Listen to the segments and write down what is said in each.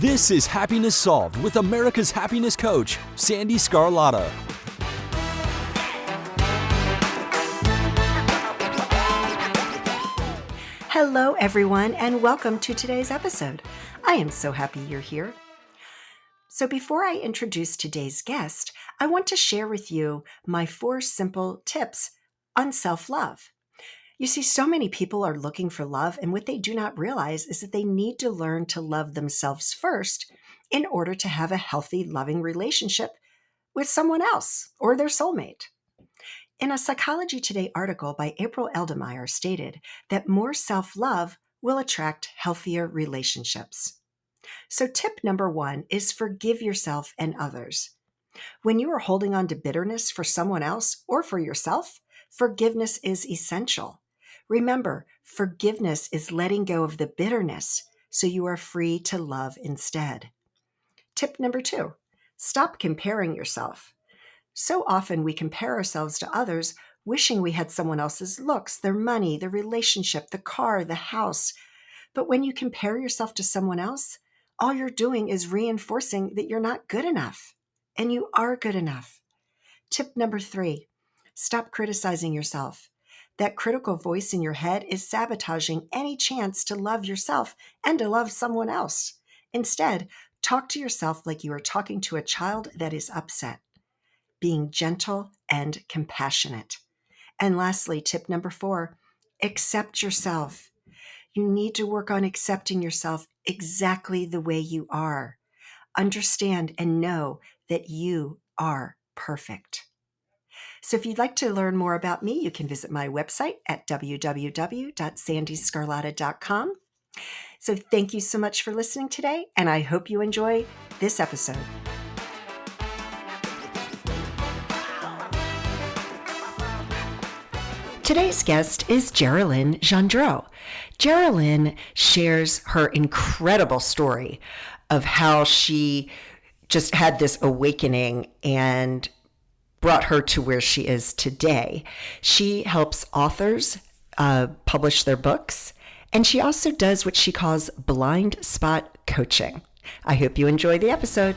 This is Happiness Solved with America's happiness coach, Sandy Scarlatta. Hello, everyone, and welcome to today's episode. I am so happy you're here. So before I introduce today's guest, I want to share with you my 4 simple tips on self-love. You see, so many people are looking for love, and what they do not realize is that they need to learn to love themselves first in order to have a healthy, loving relationship with someone else or their soulmate. In a Psychology Today article by April Eldemeyer stated that more self-love will attract healthier relationships. So tip number 1 is forgive yourself and others. When you are holding on to bitterness for someone else or for yourself, forgiveness is essential. Remember, forgiveness is letting go of the bitterness so you are free to love instead. Tip number 2, stop comparing yourself. So often we compare ourselves to others, wishing we had someone else's looks, their money, their relationship, the car, the house. But when you compare yourself to someone else, all you're doing is reinforcing that you're not good enough, and you are good enough. Tip number 3, stop criticizing yourself. That critical voice in your head is sabotaging any chance to love yourself and to love someone else. Instead, talk to yourself like you are talking to a child that is upset, being gentle and compassionate. And lastly, tip number 4, accept yourself. You need to work on accepting yourself exactly the way you are. Understand and know that you are perfect. So if you'd like to learn more about me, you can visit my website at www.sandyscarlatta.com. So thank you so much for listening today, and I hope you enjoy this episode. Today's guest is Geralyn Gendreau. Geralyn shares her incredible story of how she just had this awakening and brought her to where she is today. She helps authors publish their books, and she also does what she calls blind spot coaching. I hope you enjoy the episode.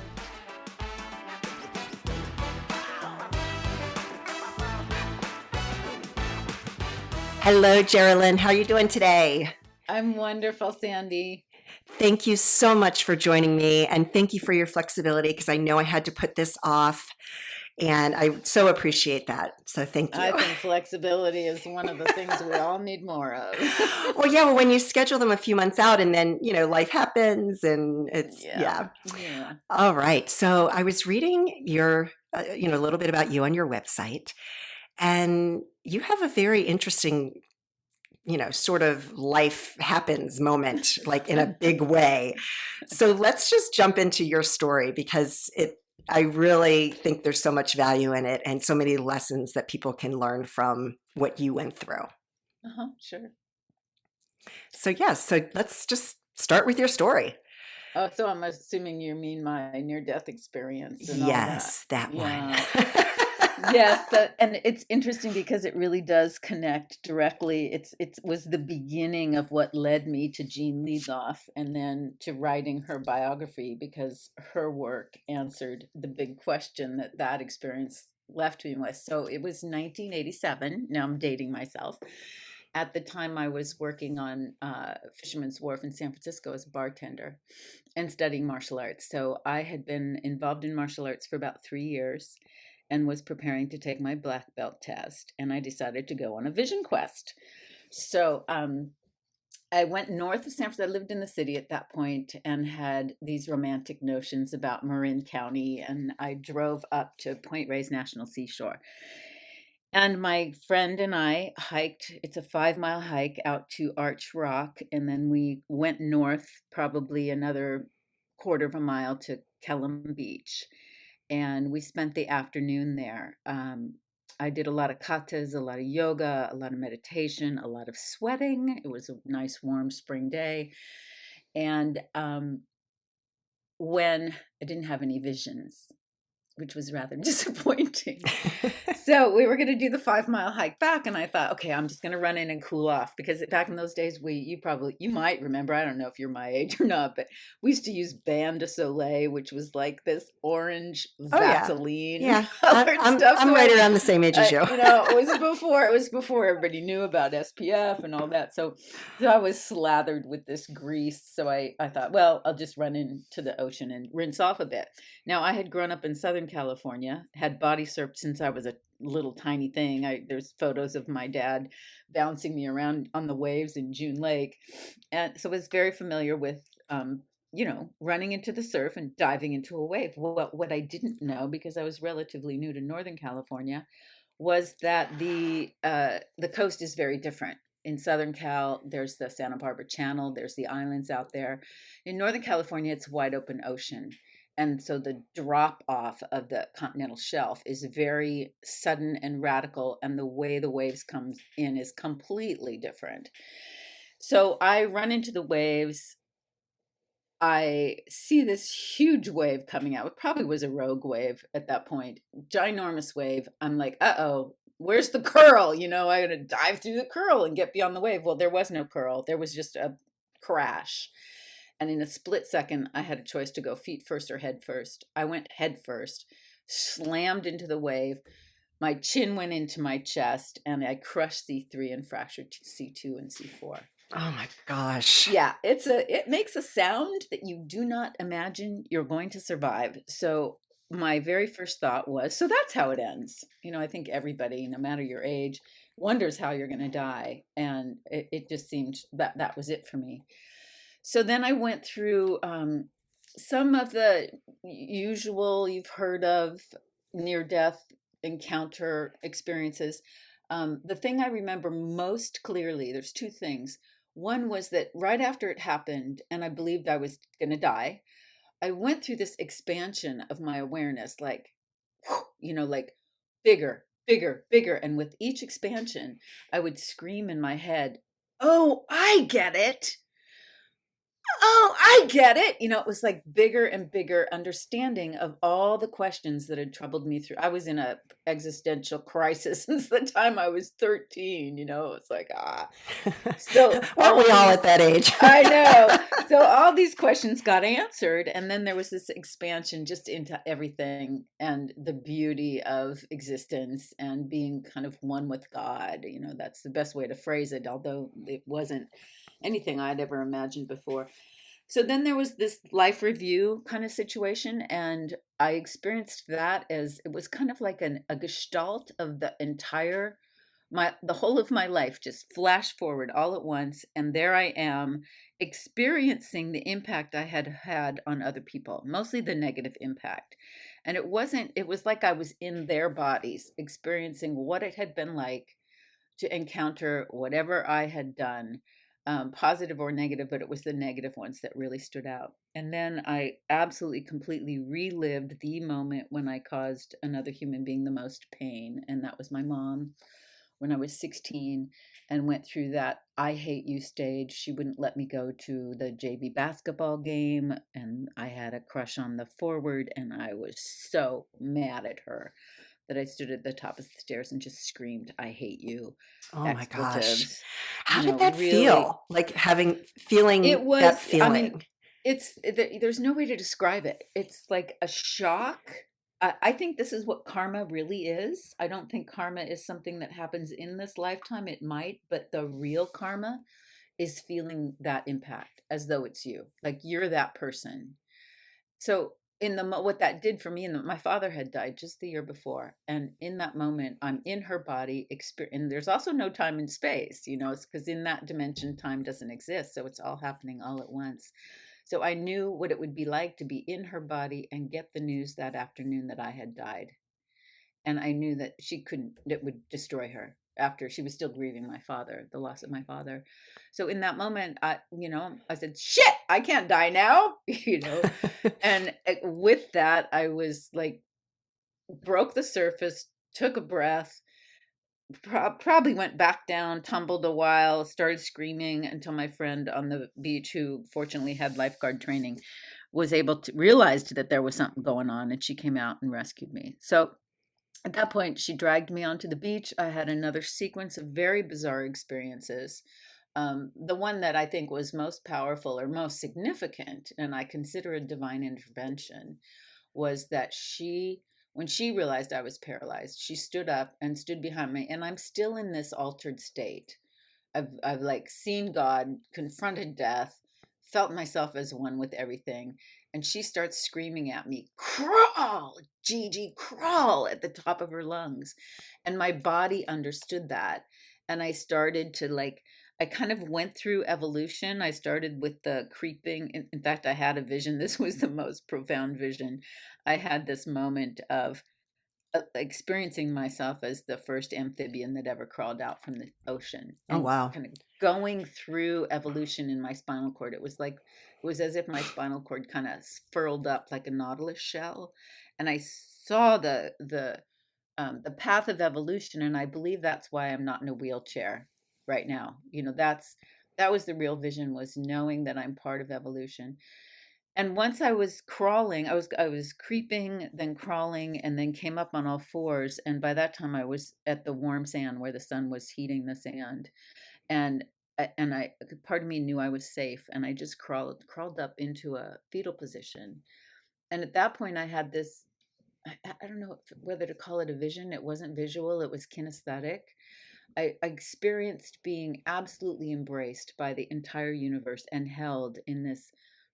Hello, Geralyn. How are you doing today? I'm wonderful, Sandy. Thank you so much for joining me, and thank you for your flexibility because I know I had to put this off, and I so appreciate that. So thank you. I think flexibility is one of the things we all need more of. Well, when you schedule them a few months out and then, life happens and it's, Yeah. All right. So I was reading your, a little bit about you on your website, and you have a very interesting sort of life happens moment, like in a big way. So let's just jump into your story because I really think there's so much value in it and so many lessons that people can learn from what you went through. Sure. So let's just start with your story. Oh, so I'm assuming you mean my near-death experience and yes, all that. That one. Yes, and it's interesting because it really does connect directly. It was the beginning of what led me to Jean Leadoff and then to writing her biography, because her work answered the big question that experience left me with. So it was 1987. Now I'm dating myself. At the time, I was working on Fisherman's Wharf in San Francisco as a bartender and studying martial arts. So I had been involved in martial arts for about 3 years and was preparing to take my black belt test. And I decided to go on a vision quest. So I went north of San Francisco. I lived in the city at that point and had these romantic notions about Marin County. And I drove up to Point Reyes National Seashore. And my friend and I hiked, it's a 5-mile hike out to Arch Rock. And then we went north probably another quarter of a mile to Kellam Beach. And we spent the afternoon there. I did a lot of katas, a lot of yoga, a lot of meditation, a lot of sweating. It was a nice warm spring day. And when I didn't have any visions, which was rather disappointing. So we were going to do the 5 mile hike back, and I thought, okay, I'm just going to run in and cool off, because back in those days, you might remember, I don't know if you're my age or not, but we used to use Bain de Soleil, which was like this orange Oh yeah, Vaseline yeah. colored stuff. I'm So right around the same age as you. it was before everybody knew about SPF and all that. So I was slathered with this grease. So I thought, well, I'll just run into the ocean and rinse off a bit. Now, I had grown up in Southern California, had body surfed since I was a little tiny thing. There's photos of my dad bouncing me around on the waves in June Lake. And so I was very familiar with, running into the surf and diving into a wave. What I didn't know, because I was relatively new to Northern California, was that the coast is very different. In Southern Cal, there's the Santa Barbara Channel, there's the islands out there. In Northern California, it's wide open ocean. And so the drop off of the continental shelf is very sudden and radical, and the way the waves come in is completely different. So I run into the waves. I see this huge wave coming out. It probably was a rogue wave at that point, ginormous wave. I'm like, uh-oh, where's the curl? I'm going to dive through the curl and get beyond the wave. Well, there was no curl. There was just a crash. And in a split second, I had a choice to go feet first or head first. I went head first, slammed into the wave. My chin went into my chest, and I crushed C3 and fractured C2 and C4. Oh my gosh. Yeah, it makes a sound that you do not imagine you're going to survive. So my very first thought was, so that's how it ends. I think everybody, no matter your age, wonders how you're going to die. And it just seemed that was it for me. So then I went through some of the usual you've heard of near-death encounter experiences. The thing I remember most clearly, there's two things. One was that right after it happened, and I believed I was going to die, I went through this expansion of my awareness, like bigger, bigger, bigger. And with each expansion, I would scream in my head, "Oh, I get it. Oh, I get it." It was like bigger and bigger understanding of all the questions that had troubled me through. I was in a existential crisis since the time I was 13, it's like, So weren't we all at that age? I know. So all these questions got answered. And then there was this expansion just into everything and the beauty of existence and being kind of one with God. That's the best way to phrase it, although it wasn't anything I'd ever imagined before. So then there was this life review kind of situation, and I experienced that as it was kind of like a gestalt of the whole of my life just flashed forward all at once, and there I am experiencing the impact I had had on other people, mostly the negative impact. And it was like I was in their bodies experiencing what it had been like to encounter whatever I had done, positive or negative, but it was the negative ones that really stood out. And then I absolutely, completely relived the moment when I caused another human being the most pain, and that was my mom when I was 16, and went through that "I hate you" stage. She wouldn't let me go to the JV basketball game, and I had a crush on the forward, and I was so mad at her that I stood at the top of the stairs and just screamed, "I hate you." Oh my gosh. Expletives. How did that really feel? Like feeling It was, that feeling? there's no way to describe it. It's like a shock. I think this is what karma really is. I don't think karma is something that happens in this lifetime. It might, but the real karma is feeling that impact as though it's you, like you're that person. So what that did for me, and my father had died just the year before, and in that moment, I'm in her body, and there's also no time and space, it's because in that dimension, time doesn't exist, so it's all happening all at once. So I knew what it would be like to be in her body and get the news that afternoon that I had died, and I knew that it would destroy her. After she was still grieving the loss of my father. So in that moment, I said, "Shit, I can't die now," And with that, I was like, broke the surface, took a breath, probably went back down, tumbled a while, started screaming until my friend on the beach, who fortunately had lifeguard training, was able to realize that there was something going on, and she came out and rescued me. So At that point, she dragged me onto the beach. I had another sequence of very bizarre experiences. The one that I think was most powerful or most significant, and I consider a divine intervention, was that when she realized I was paralyzed, she stood up and stood behind me, and I'm still in this altered state. I've like seen God, confronted death, felt myself as one with everything. And she starts screaming at me, crawl, Gigi, crawl, at the top of her lungs. And my body understood that. And I started to I kind of went through evolution. I started with the creeping. In fact, I had a vision. This was the most profound vision. I had this moment of experiencing myself as the first amphibian that ever crawled out from the ocean, Oh, and wow. kind of going through evolution in my spinal cord. It was as if my spinal cord kind of furled up like a nautilus shell, and I saw the path of evolution. And I believe that's why I'm not in a wheelchair right now. That was the real vision, was knowing that I'm part of evolution. And once I was crawling, I was creeping, then crawling, and then came up on all fours. And by that time, I was at the warm sand where the sun was heating the sand. And I part of me knew I was safe, and I just crawled up into a fetal position. And at that point, I had this. I don't know whether to call it a vision. It wasn't visual. It was kinesthetic. I experienced being absolutely embraced by the entire universe and held in this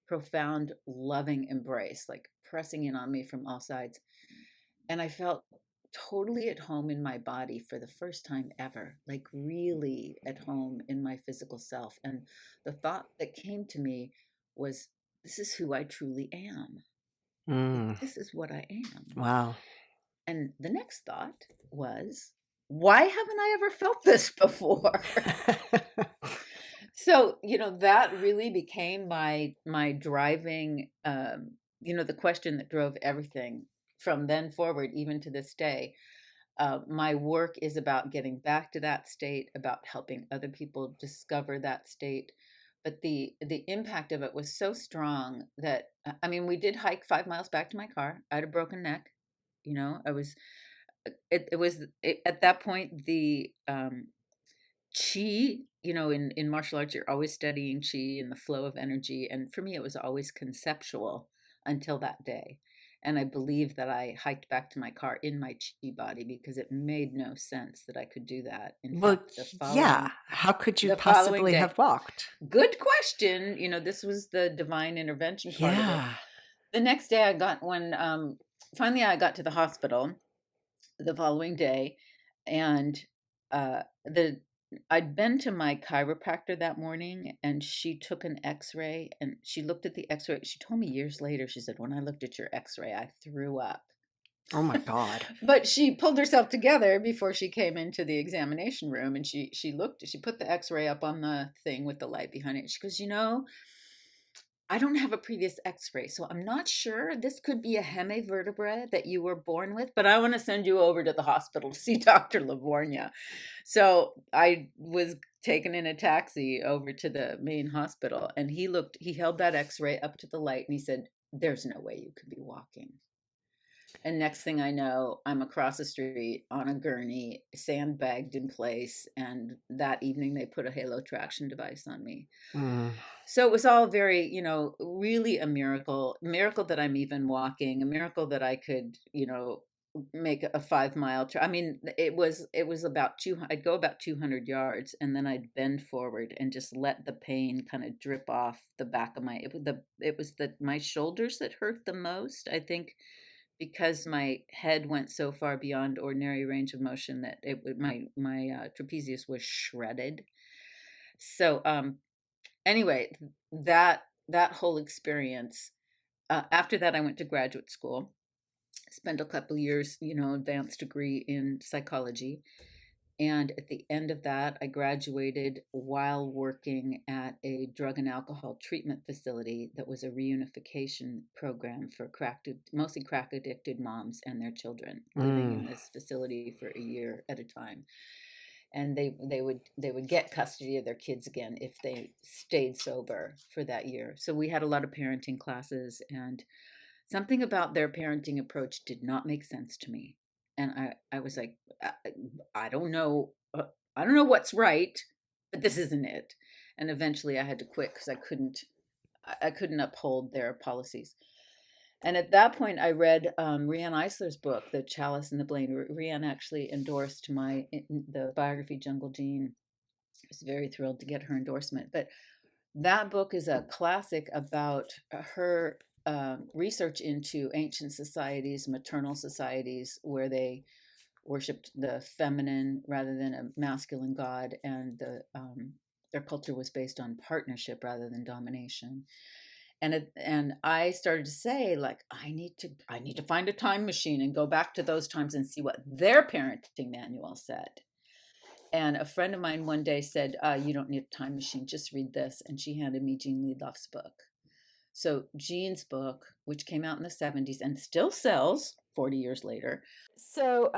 profound, loving embrace, like pressing in on me from all sides. And I felt totally at home in my body for the first time ever, like really at home in my physical self. And the thought that came to me was, this is who I truly am. Like, Mm, this is what I am. wow. And the next thought was, why haven't I ever felt this before? So, that really became my driving, the question that drove everything from then forward, even to this day. My work is about getting back to that state, about helping other people discover that state. But the impact of it was so strong that, I mean, we did hike 5 miles back to my car. I had a broken neck. I was it was at that point, the chi, in martial arts, you're always studying chi and the flow of energy. And for me, it was always conceptual until that day. And I believe that I hiked back to my car in my chi body, because it made no sense that I could do that. In Well, fact, yeah. How could you the following possibly day, have walked? good question. This was the divine intervention part of it. Yeah. The next day, finally I got to the hospital the following day, and the I'd been to my chiropractor that morning, and she took an x-ray, and she looked at the x-ray. She told me years later, she said, when I looked at your x-ray, I threw up. Oh my God. But she pulled herself together before she came into the examination room, and she put the x-ray up on the thing with the light behind it. She goes, I don't have a previous x-ray, so I'm not sure. This could be a hemivertebra that you were born with, but I want to send you over to the hospital to see Dr. Livornia. So I was taken in a taxi over to the main hospital, and he held that x-ray up to the light, and he said, there's no way you could be walking. And next thing I know, I'm across the street on a gurney, sandbagged in place. And that evening, they put a halo traction device on me. Mm. So it was all very, really a miracle that I'm even walking, a miracle that I could, make a 5 mile trip. I mean, it was about I'd go about 200 yards, and then I'd bend forward and just let the pain kind of drip off the back of my shoulders that hurt the most. I think because my head went so far beyond ordinary range of motion that my trapezius was shredded. So anyway, that whole experience. After that, I went to graduate school, spent a couple years, advanced degree in psychology. And at the end of that, I graduated while working at a drug and alcohol treatment facility that was a reunification program for mostly crack addicted moms and their children living in this facility for a year at a time. And they would get custody of their kids again if they stayed sober for that year. So we had a lot of parenting classes, and something about their parenting approach did not make sense to me. And I was like, I don't know. I don't know what's right, but this isn't it. And eventually I had to quit because I couldn't uphold their policies. And at that point, I read Riane Eisler's book, The Chalice and the Blade. Riane actually endorsed the biography Jungle Gene. I was very thrilled to get her endorsement. But that book is a classic about her research into ancient societies, maternal societies, where they worshipped the feminine rather than a masculine god, and their culture was based on partnership rather than domination. And I started to say, like, I need to find a time machine and go back to those times and see what their parenting manual said. And a friend of mine one day said, you don't need a time machine, just read this. And she handed me Jean Liedloff's book. So Jean's book, which came out in the 70s and still sells 40 years later. So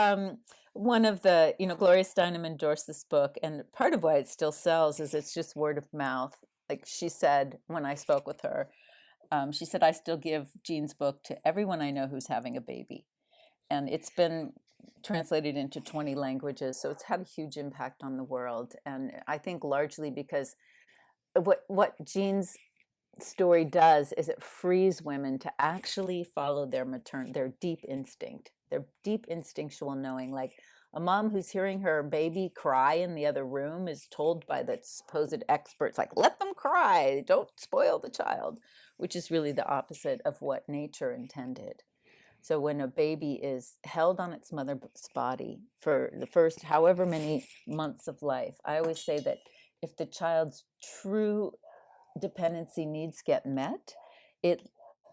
one of the, Gloria Steinem endorsed this book, and part of why it still sells is it's just word of mouth. Like she said when I spoke with her, she said, I still give Jean's book to everyone I know who's having a baby. And it's been translated into 20 languages. So it's had a huge impact on the world. And I think largely because what Jean's story does is it frees women to actually follow their deep instinct, their deep instinctual knowing. Like a mom who's hearing her baby cry in the other room is told by the supposed experts, like, let them cry, don't spoil the child, which is really the opposite of what nature intended. So when a baby is held on its mother's body for the first however many months of life, I always say that if the child's true dependency needs get met, it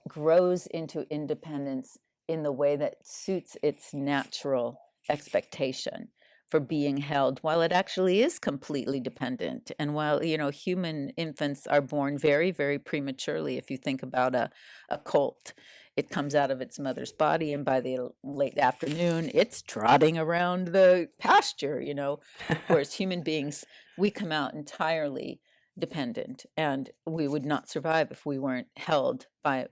grows into independence in the way that suits its natural expectation for being held, while it actually is completely dependent. And while, human infants are born very, very prematurely, if you think about a colt, it comes out of its mother's body, and by the late afternoon, it's trotting around the pasture, whereas human beings, we come out entirely dependent, and we would not survive if we weren't held by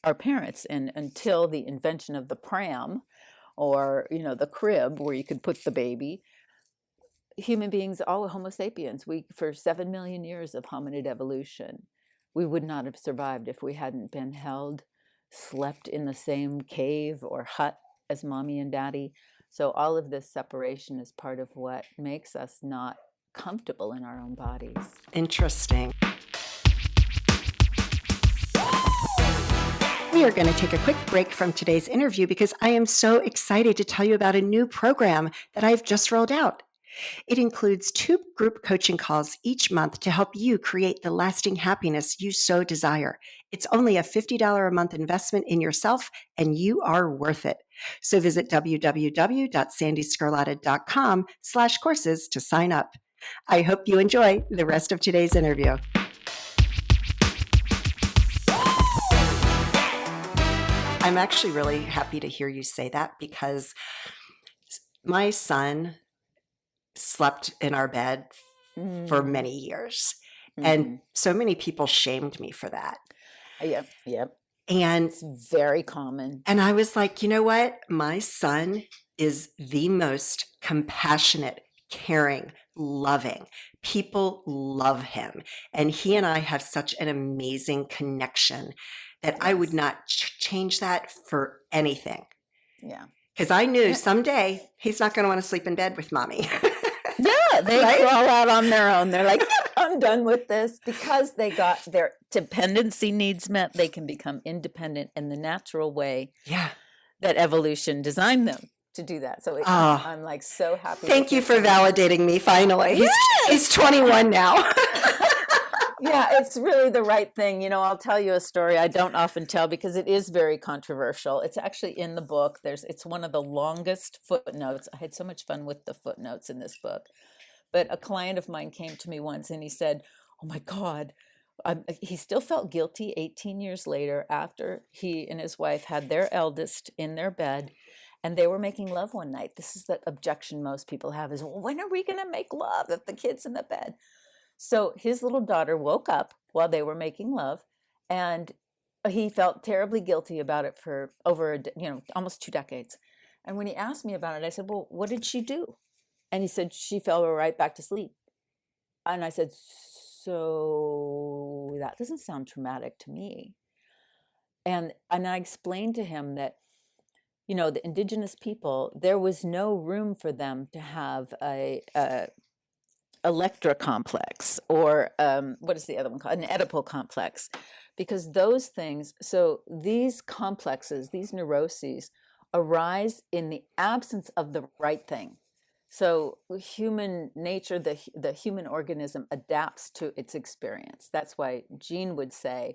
our parents. And until the invention of the pram, or the crib where you could put the baby, human beings, all Homo sapiens, we, for 7 million years of hominid evolution, we would not have survived if we hadn't been held, slept in the same cave or hut as mommy and daddy. So all of this separation is part of what makes us not comfortable in our own bodies. Interesting. We are going to take a quick break from today's interview because I am so excited to tell you about a new program that I've just rolled out. It includes 2 group coaching calls each month to help you create the lasting happiness you so desire. It's only a $50 a month investment in yourself, and you are worth it. So visit www.sandyscarlotta.com/courses to sign up. I hope you enjoy the rest of today's interview. I'm actually really happy to hear you say that because my son slept in our bed for many years. And so many people shamed me for that. Yep. And it's very common. And I was like, you know what? My son is the most compassionate, caring, loving. People love him. And he and I have such an amazing connection that I would not change that for anything. Yeah. Because I knew someday he's not going to want to sleep in bed with mommy. Yeah, they crawl out on their own. They're like, I'm done with this. Because they got their dependency needs met, they can become independent in the natural way that evolution designed them to do that. So I'm like so happy. Thank you for validating me finally. Yes! He's 21 now. Yeah, it's really the right thing. I'll tell you a story I don't often tell because it is very controversial. It's actually in the book. It's one of the longest footnotes. I had so much fun with the footnotes in this book. But a client of mine came to me once and he said, oh my God, he still felt guilty 18 years later after he and his wife had their eldest in their bed and they were making love one night. This is the objection most people have is, well, when are we going to make love if the kid's in the bed? So his little daughter woke up while they were making love, and he felt terribly guilty about it for over, almost 2 decades. And when he asked me about it, I said, well, what did she do? And he said, she fell right back to sleep. And I said, so that doesn't sound traumatic to me. And I explained to him that, the indigenous people, there was no room for them to have a Electra complex, or what is the other one called? An Oedipal complex, because those things, so these complexes, these neuroses arise in the absence of the right thing. So human nature, the human organism adapts to its experience. That's why Jean would say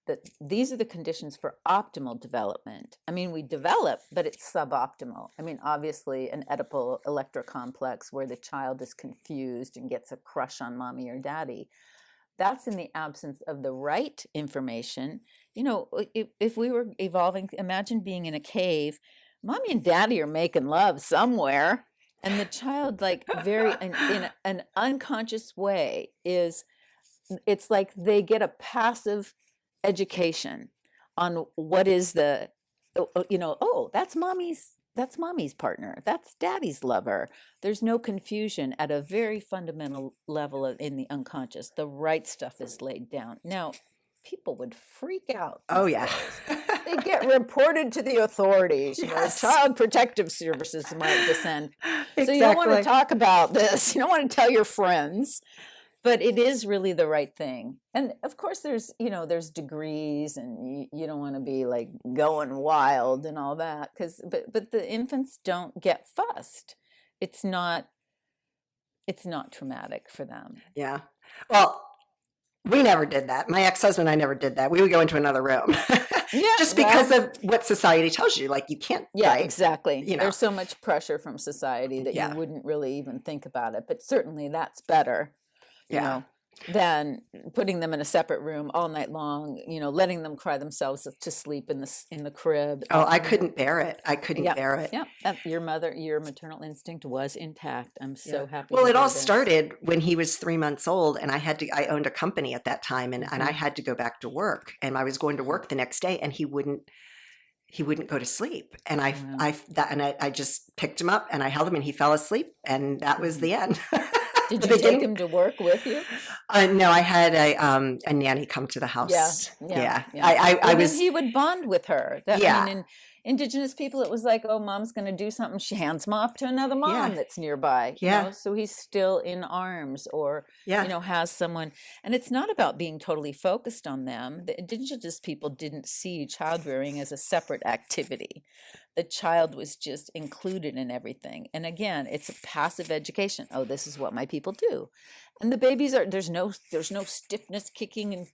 that these are the conditions for optimal development. I mean, we develop, but it's suboptimal. I mean, obviously an Oedipal Electra complex where the child is confused and gets a crush on mommy or daddy. That's in the absence of the right information. If we were evolving, imagine being in a cave, mommy and daddy are making love somewhere. And the child, like very in an unconscious way, it's like they get a passive education on what is that's mommy's partner, that's daddy's lover. There's no confusion at a very fundamental level in the unconscious. The right stuff is laid down. Now, people would freak out. Oh, yeah. They get reported to the authorities. Yes. Child protective services might descend. Exactly. So you don't want to talk about this. You don't want to tell your friends. But it is really the right thing. And of course there's degrees, and you don't want to be like going wild and all that, but the infants don't get fussed. It's not traumatic for them. Yeah. Well, we never did that. My ex-husband and I never did that. We would go into another room. Just because of what society tells you, like you can't. Yeah, right? Exactly. There's so much pressure from society that you wouldn't really even think about it. But certainly that's better. Than putting them in a separate room all night long, letting them cry themselves to sleep in the crib. Oh, I couldn't bear it. I couldn't bear it. Yeah. Your maternal instinct was intact. I'm so happy. Well, it all started when he was 3 months old, and I owned a company at that time, and I had to go back to work, and I was going to work the next day, and he wouldn't go to sleep. And I just picked him up and I held him, and he fell asleep, and that was the end. Did you take him to work with you? No, I had a nanny come to the house. Yeah. He would bond with her. I mean, in indigenous people, it was like, oh, mom's going to do something. She hands him off to another mom that's nearby. So he's still in arms, or has someone. And it's not about being totally focused on them. The indigenous people didn't see child rearing as a separate activity. The child was just included in everything. And again, it's a passive education. Oh, this is what my people do. And the babies there's no stiffness kicking and,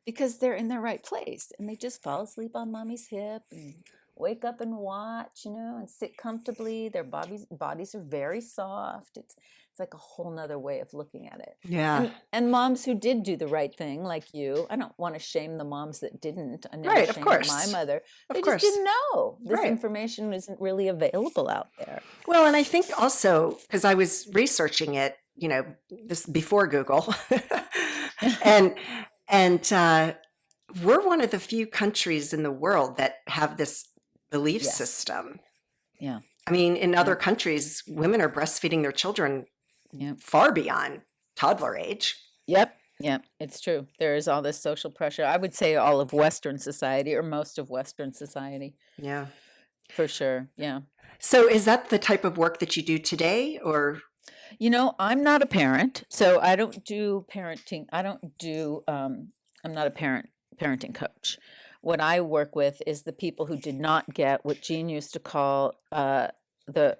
because they're in their right place. And they just fall asleep on mommy's hip and wake up and watch, and sit comfortably. Their bodies are very soft. It's like a whole nother way of looking at it. Yeah. And moms who did do the right thing, like you, I don't want to shame the moms that didn't. I never Right, of shamed course. my mother. They Of just course. didn't know. This Right. information isn't really available out there. Well, and I think also because I was researching it, this before Google, and we're one of the few countries in the world that have this belief Yes. system. Yeah. I mean, in other countries, women are breastfeeding their children Yep. far beyond toddler age. Yep. It's true. There is all this social pressure. I would say all of Western society, or most of Western society, Yeah. for sure. Yeah. So is that the type of work that you do today, or? I'm not a parent, so I don't do parenting. I'm not a parenting coach. What I work with is the people who did not get what Jean used to call the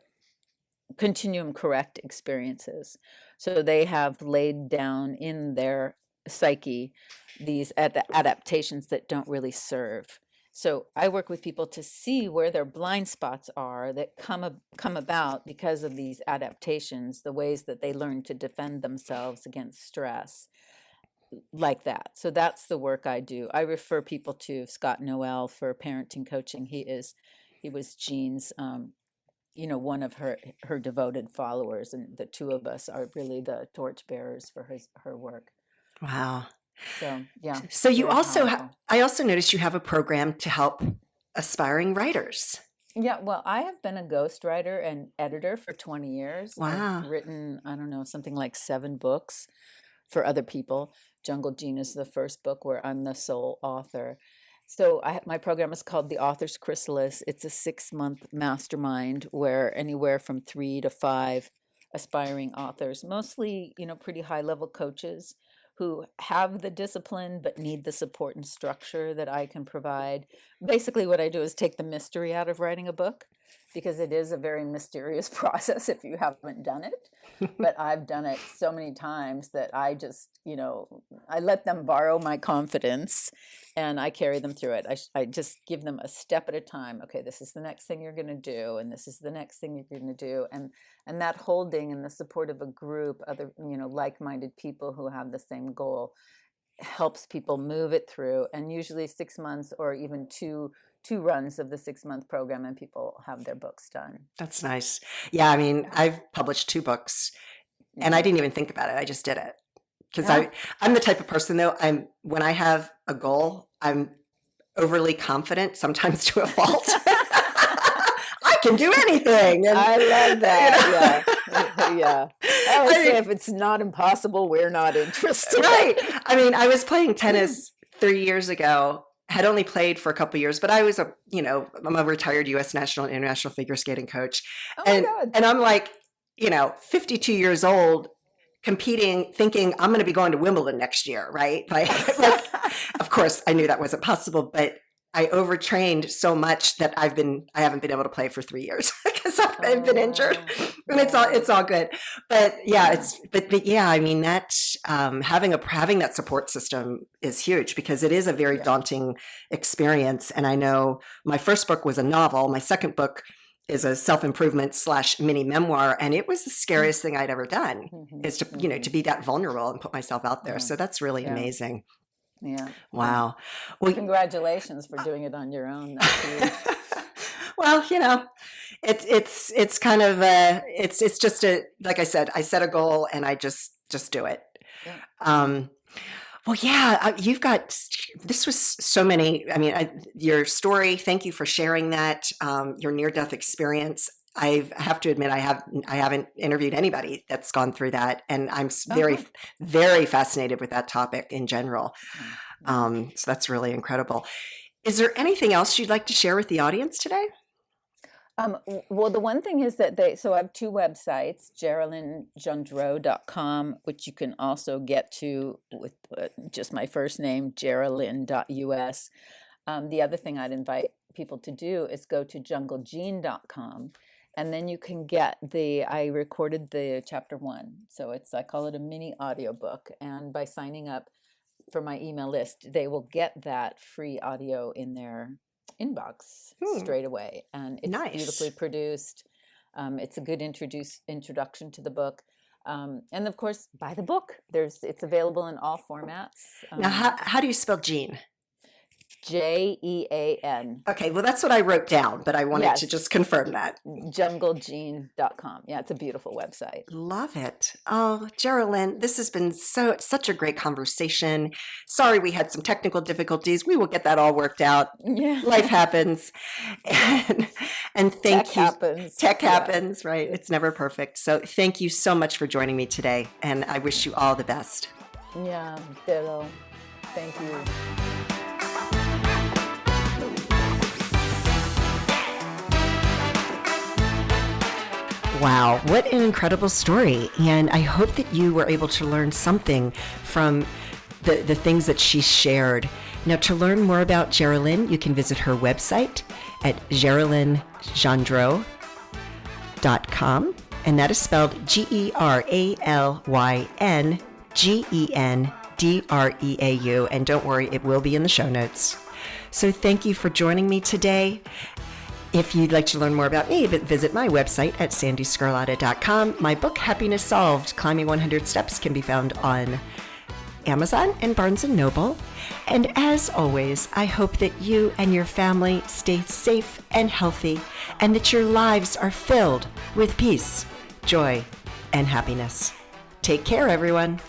continuum correct experiences. So they have laid down in their psyche these adaptations that don't really serve. So I work with people to see where their blind spots are that come about because of these adaptations, the ways that they learn to defend themselves against stress, like that. So that's the work I do. I refer people to Scott Noel for parenting coaching. He was Jean's, one of her devoted followers, and the two of us are really the torchbearers for her work. Wow. So yeah. So you very also powerful. I also noticed you have a program to help aspiring writers. Yeah, well, I have been a ghostwriter and editor for 20 years. Wow. I've written, I don't know, something like 7 books for other people. Jungle Gene is the first book where I'm the sole author. So my program is called the Author's Chrysalis. It's a 6-month mastermind where anywhere from 3 to 5 aspiring authors, mostly, pretty high level coaches who have the discipline but need the support and structure that I can provide. Basically, what I do is take the mystery out of writing a book because it is a very mysterious process if you haven't done it. But I've done it so many times that I just, I let them borrow my confidence and I carry them through it. I just give them a step at a time. Okay, this is the next thing you're going to do, and this is the next thing you're going to do. And that holding and the support of a group, other, like-minded people who have the same goal, helps people move it through. And usually 6 months or even two runs of the 6-month program, and people have their books done. That's nice. Yeah, I mean, I've published 2 books, and I didn't even think about it. I just did it. Because I'm the type of person, though, when I have a goal, I'm overly confident, sometimes to a fault. I can do anything. And, I love that. Yeah. I always say if it's not impossible, we're not interested. Right. I mean, I was playing tennis 3 years ago. Had only played for a couple of years, but I was I'm a retired U.S. national and international figure skating coach. Oh my God. And I'm like, 52 years old, competing, thinking I'm going to be going to Wimbledon next year, right? Like, of course, I knew that wasn't possible, but I overtrained so much that I haven't been able to play for 3 years because I've been injured, and it's all good. But yeah, I mean, that having that support system is huge because it is a very daunting experience. And I know my first book was a novel. My second book is a self-improvement / mini memoir. And it was the scariest thing I'd ever done is to be that vulnerable and put myself out there. So that's really amazing. Yeah. Wow. Well, congratulations for doing it on your own. That's huge. Well, it's kind of it's just like I said, I set a goal and I just do it. Yeah. Well, yeah, this was so many. I mean, your story. Thank you for sharing that. Your near-death experience. I have to admit, I haven't interviewed anybody that's gone through that, and I'm very, very fascinated with that topic in general. So that's really incredible. Is there anything else you'd like to share with the audience today? Well, the one thing is that I have 2 websites, GeralynGendreau.com, which you can also get to with just my first name, Geralyn.us. The other thing I'd invite people to do is go to junglegene.com, and then you can get I recorded the chapter 1. So I call it a mini audiobook. And by signing up for my email list, they will get that free audio in their inbox straight away, and it's beautifully produced. It's a good introduction to the book, and of course, buy the book. It's available in all formats. Now, how do you spell Jean? Jean. Okay, well, that's what I wrote down, but I wanted to just confirm that. Junglegene.com. Yeah, it's a beautiful website. Love it. Oh, Geralyn, this has been such a great conversation. Sorry we had some technical difficulties. We will get that all worked out. Yeah. Life happens. And thank you. Tech happens, right? It's never perfect. So thank you so much for joining me today, and I wish you all the best. Yeah, ditto. Thank you. Wow, what an incredible story. And I hope that you were able to learn something from the things that she shared. Now, to learn more about Geralyn, you can visit her website at GeralynGendreau.com. And that is spelled GeralynGendreau. And don't worry, it will be in the show notes. So thank you for joining me today. If you'd like to learn more about me, visit my website at sandyscarlotta.com. My book, Happiness Solved, Climbing 100 Steps, can be found on Amazon and Barnes & Noble. And as always, I hope that you and your family stay safe and healthy, and that your lives are filled with peace, joy, and happiness. Take care, everyone.